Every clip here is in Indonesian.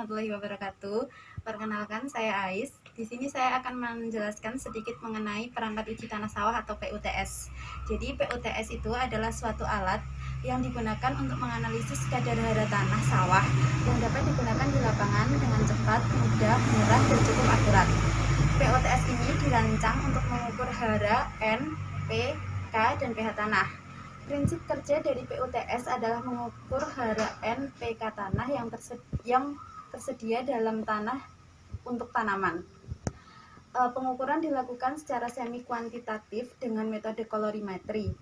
warahmatullahi wabarakatuh. Perkenalkan, saya Ais. Di sini saya akan menjelaskan sedikit mengenai perangkat uji tanah sawah atau PUTS. Jadi PUTS itu adalah suatu alat yang digunakan untuk menganalisis kadar hara tanah sawah yang dapat digunakan di lapangan dengan cepat, mudah, murah, dan cukup akurat. PUTS ini dirancang untuk mengukur hara, N, P, K, dan pH tanah. Prinsip kerja dari PUTS adalah mengukur hara N, pK tanah yang tersedia dalam tanah untuk tanaman. Pengukuran dilakukan secara semi kuantitatif dengan metode kolorimetri.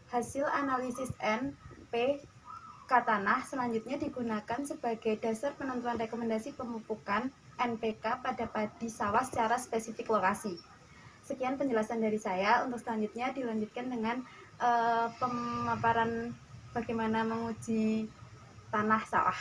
Hasil analisis N, P, K tanah selanjutnya digunakan sebagai dasar penentuan rekomendasi pemupukan NPK pada padi sawah secara spesifik lokasi. Sekian penjelasan dari saya. Untuk selanjutnya dilanjutkan dengan pemaparan bagaimana menguji tanah sawah.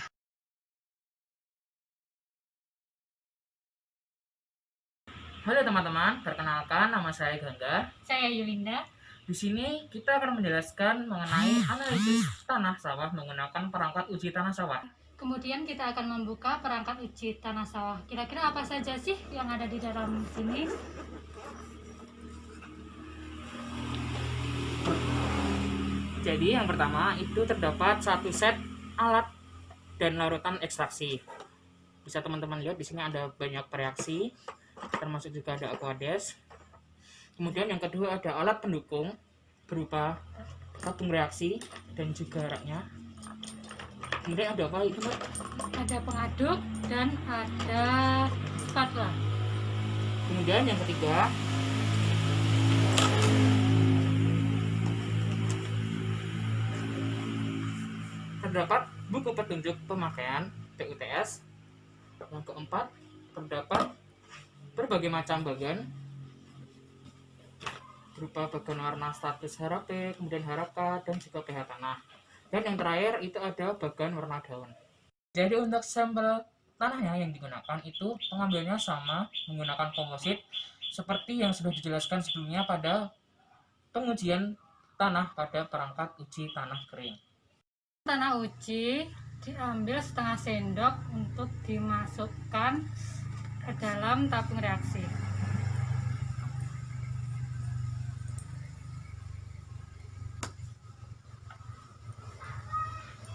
Halo teman-teman, perkenalkan nama saya Gangga. Saya Yulinda. Di sini kita akan menjelaskan mengenai analisis tanah sawah menggunakan perangkat uji tanah sawah. Kemudian kita akan membuka perangkat uji tanah sawah. Kira-kira apa saja sih yang ada di dalam sini? Jadi yang pertama itu terdapat satu set alat dan larutan ekstraksi. Bisa teman-teman lihat di sini ada banyak reaksi, termasuk juga ada aquades. Kemudian yang kedua ada alat pendukung berupa tabung reaksi dan juga raknya. Kemudian ada apa itu, Mbak? Ada pengaduk dan ada spatula. Kemudian yang ketiga terdapat buku petunjuk pemakaian PUTS. Yang keempat terdapat berbagai macam bagan berupa bagan warna status hara P, kemudian hara K, dan juga pH tanah. Dan yang terakhir itu ada bagan warna daun. Jadi untuk sampel tanahnya yang digunakan itu pengambilannya sama menggunakan komposit seperti yang sudah dijelaskan sebelumnya pada pengujian tanah pada perangkat uji tanah kering. Tanah uji diambil setengah sendok untuk dimasukkan ke dalam tabung reaksi.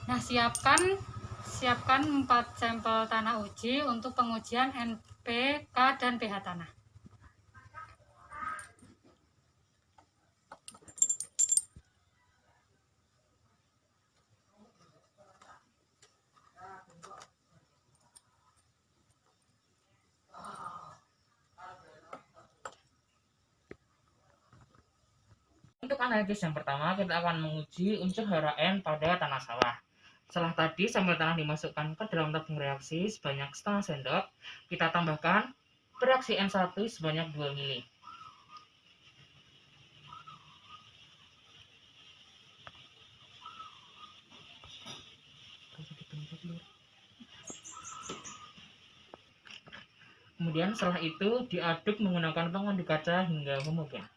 Nah, siapkan 4 sampel tanah uji untuk pengujian NPK dan pH tanah. Untuk analisis yang pertama, kita akan menguji unsur hara N pada tanah sawah. Setelah tadi sampel tanah dimasukkan ke dalam tabung reaksi sebanyak setengah sendok, kita tambahkan bereaksi N1 sebanyak 2 mili. Kemudian setelah itu diaduk menggunakan pengaduk kaca hingga homogen.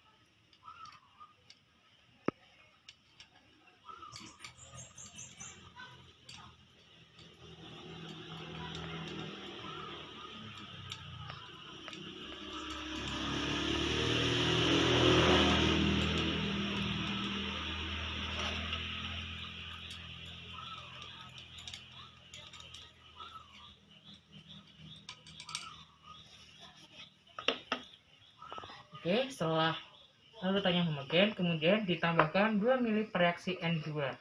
Oke, setelah larutannya homogen, kemudian ditambahkan 2 mili reaksi N2.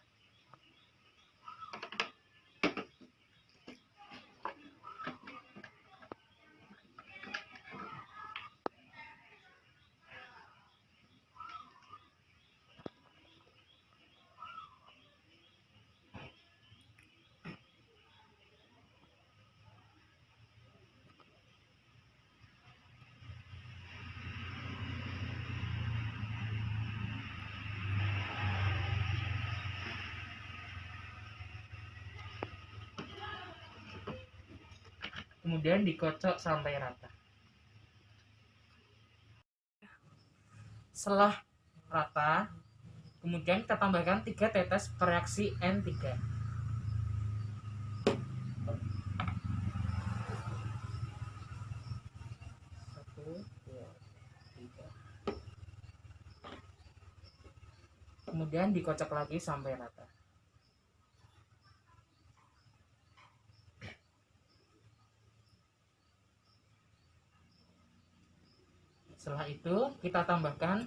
Kemudian dikocok sampai rata. Setelah rata, kemudian kita tambahkan 3 tetes reaksi N3. Kemudian dikocok lagi sampai rata. Setelah itu kita tambahkan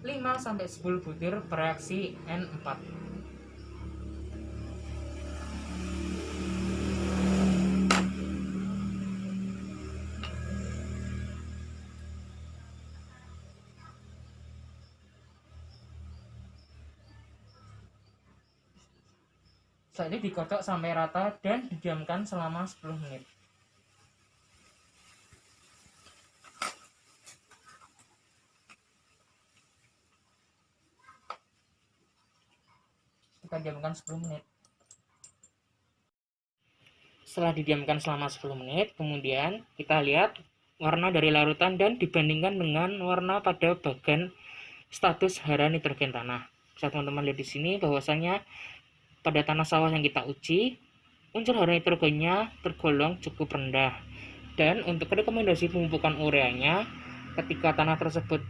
5-10 butir reaksi N4. Setelah ini dikocok sampai rata dan didiamkan selama 10 menit. Kita diamkan 10 menit. Setelah didiamkan selama 10 menit, kemudian kita lihat warna dari larutan dan dibandingkan dengan warna pada bagian status hara nitrogen tanah. Bisa teman-teman lihat di sini bahwasanya pada tanah sawah yang kita uji, unsur hara nitrogennya tergolong cukup rendah. Dan untuk rekomendasi pemupukan ureanya, ketika tanah tersebut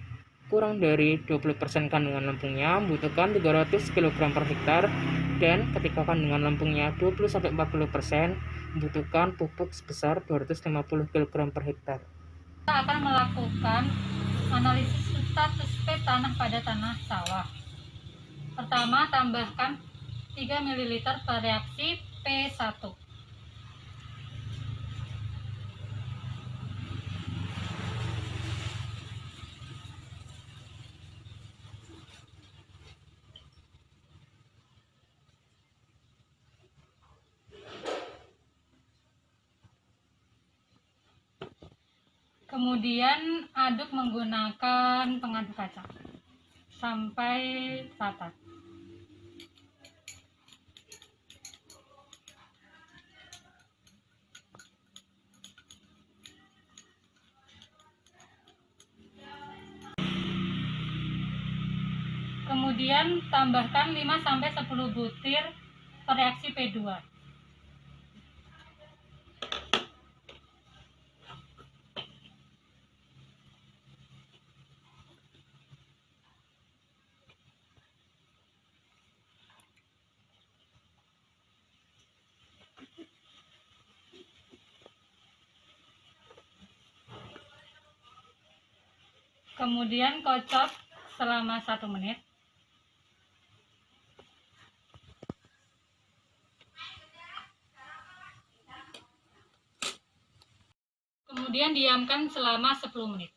kurang dari 20% kandungan lempungnya, membutuhkan 300 kg per hektar, dan ketika kandungan lempungnya 20-40%, membutuhkan pupuk sebesar 250 kg per hektar. Kita akan melakukan analisis status P tanah pada tanah sawah. Pertama, tambahkan 3 ml per reaksi P1. Kemudian aduk menggunakan pengaduk kaca sampai rata. Kemudian tambahkan 5-10 butir reaksi P2. Kemudian kocok selama 1 menit. Kemudian diamkan selama 10 menit.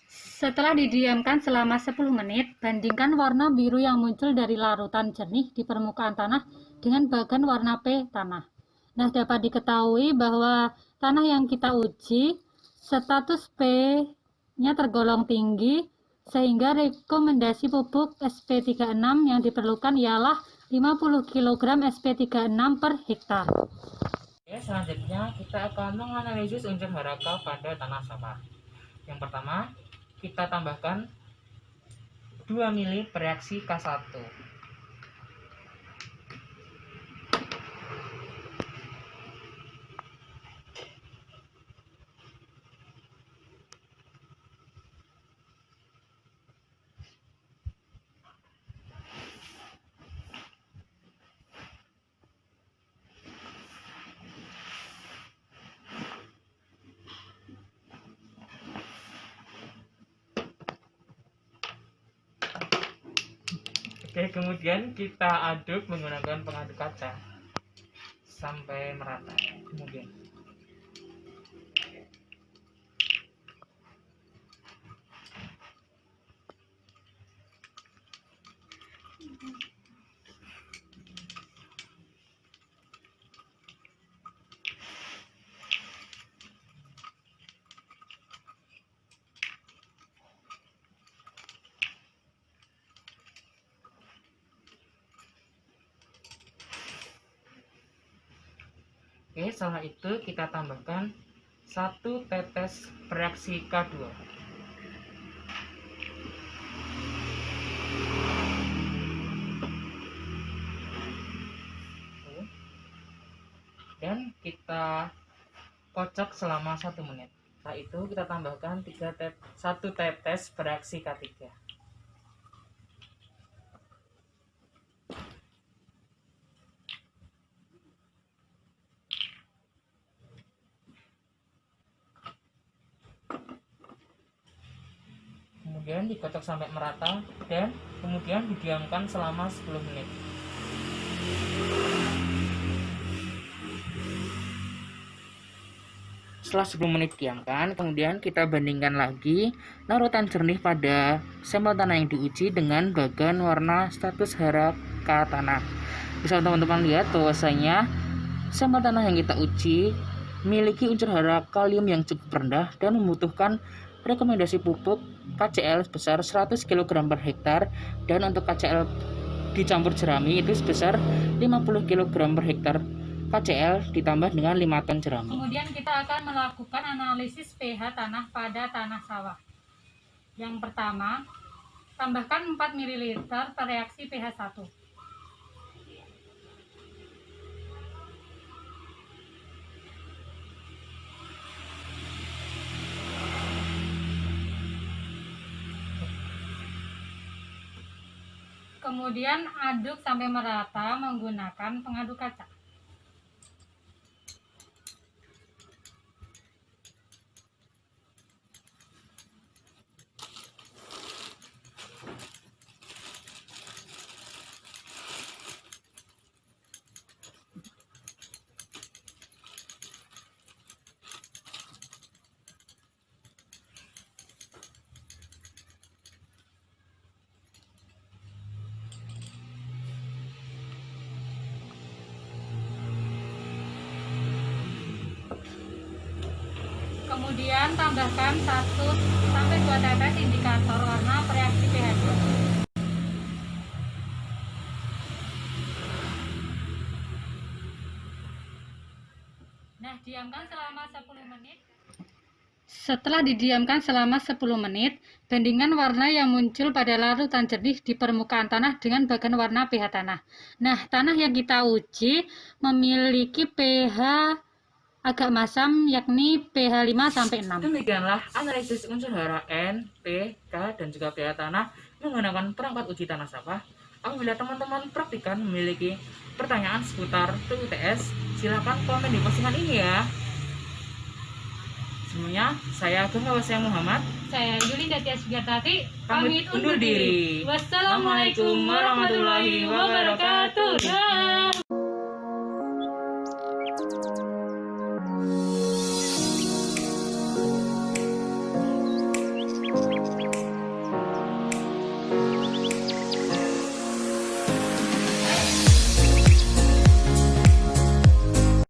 Setelah didiamkan selama 10 menit, bandingkan warna biru yang muncul dari larutan jernih di permukaan tanah dengan bagian warna P tanah. Nah, dapat diketahui bahwa tanah yang kita uji, status P-nya tergolong tinggi, sehingga rekomendasi pupuk SP36 yang diperlukan ialah 50 kg SP36 per hektar. Oke, selanjutnya kita akan menganalisis unsur hara K pada tanah sawah. Yang pertama, kita tambahkan 2 ml reaksi K1. Oke, kemudian kita aduk menggunakan pengaduk kaca sampai merata. Kemudian oke, setelah itu kita tambahkan 1 tetes reaksi K2. Dan kita kocok selama 1 menit. Setelah itu kita tambahkan 1 tetes bereaksi K3. Kemudian dikocok sampai merata dan kemudian didiamkan selama 10 menit. Setelah 10 menit diamkan, kemudian kita bandingkan lagi larutan jernih pada sampel tanah yang diuji dengan bagan warna status hara K tanah. Bisa teman-teman lihat bahwasanya sampel tanah yang kita uji memiliki unsur hara kalium yang cukup rendah dan membutuhkan rekomendasi pupuk KCl sebesar 100 kg per hektar, dan untuk KCl dicampur jerami itu sebesar 50 kg per hektar KCl ditambah dengan 5 ton jerami. Kemudian kita akan melakukan analisis pH tanah pada tanah sawah. Yang pertama, tambahkan 4 ml per reaksi pH 1. Kemudian aduk sampai merata menggunakan pengaduk kaca. Kemudian tambahkan 1-2 tetes indikator warna reaksi pH 2. Nah, diamkan selama 10 menit. Setelah didiamkan selama 10 menit, bandingkan warna yang muncul pada larutan jernih di permukaan tanah dengan bagan warna pH tanah. Nah, tanah yang kita uji memiliki pH agak masam, yakni pH 5-6. Demikianlah analisis unsur hara N, P, K, dan juga pH tanah menggunakan perangkat uji tanah sawah. Apabila teman-teman praktikan memiliki pertanyaan seputar PUTS, silakan komen di postingan ini ya. Semuanya, saya Ageng Wawasya Muhammad. Saya Yulinda Tias Sugiartati, Pamit undur diri. Wassalamualaikum warahmatullahi wabarakatuh. Dah.